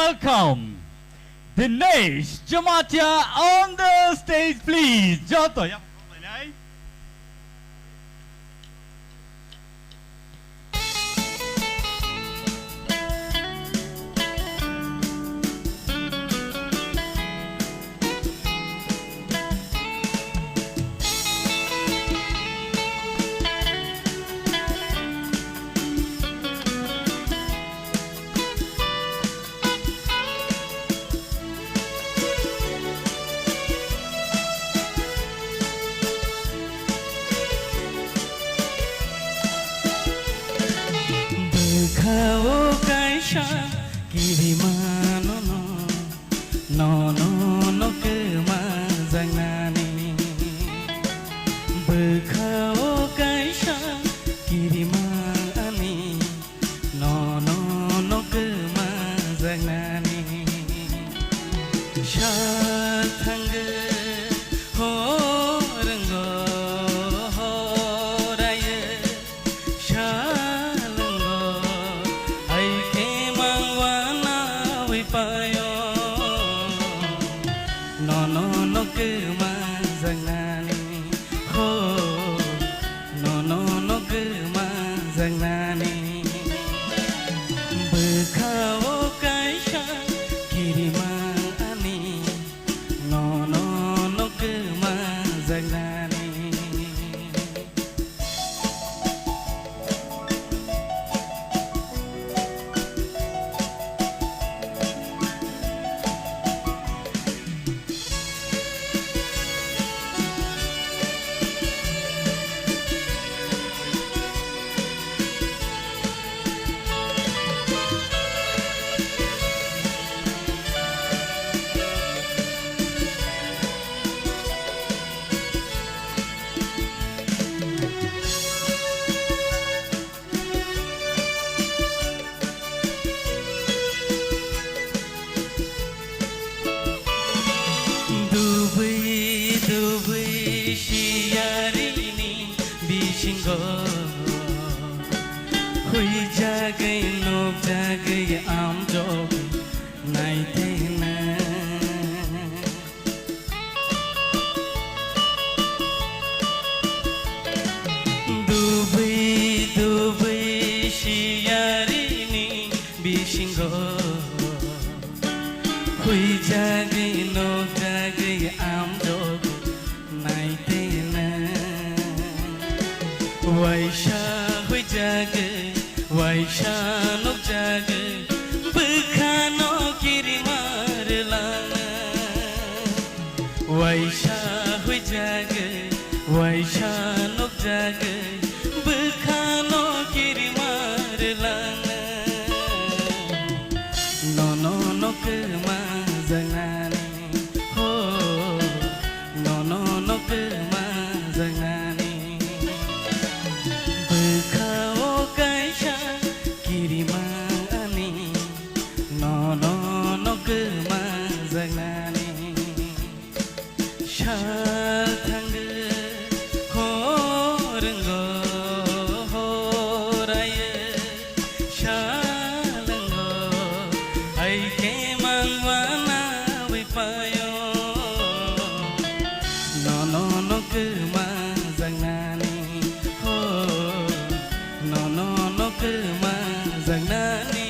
welcome Dinesh Jamatia on the stage, please. Joto. Khao cái sa kiri mano no no no ke ma zanani bơ khao cái sa kiri mani no no no ke ma zanani sa thang ho rango ho raye sa no no no ke ma zanani ho no no no ke ma zanani bơ khao cái sa kiri ma ani no no no ke ma zanani Dubai siarini bisinggo hui jagai nop jagai am jog nai tena Dubai siarini bisinggo hui jagai nop jagai am jog nai tena waisha hui jagai waisha nok jagai bukhano kiri marlana waisha hui jagai waisha nok jagai bukhano kiri marlana no no no ke ma zanani ho no no no ke ma zanani bukhao kai sa kiri ma ani no no no ke ma zanani shal thang ho rango ho raye shalango ai ke mangwana vi payo no no no ke ma zanani ho no no no ke ma zanani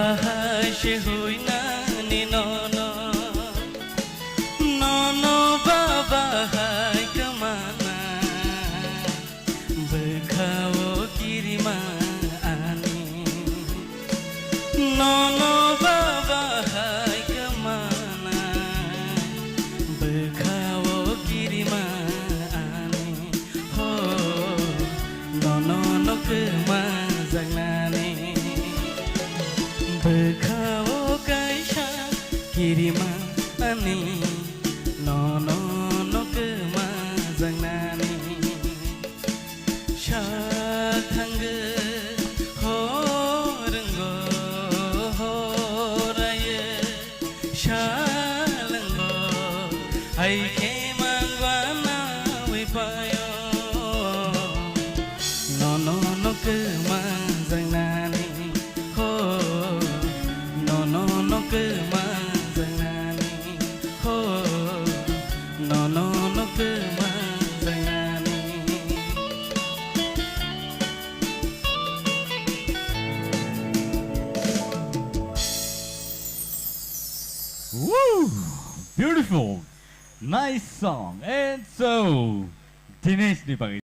bahai shehui na ni nono nono bahai kemana bekao kirima ani nono bahai kemana bekao kirima ani ho nono no kemazang nani bekao kaisha kirima ani nono no kemazang nani shathangge ho renggo ho raye shalanggo ai ke mangwana we payo nono no kemazang nani ho nono no kemazang nani ho nono no kemazang nani Woo! Beautiful. Nice song. And so, Dinesh Dipagi.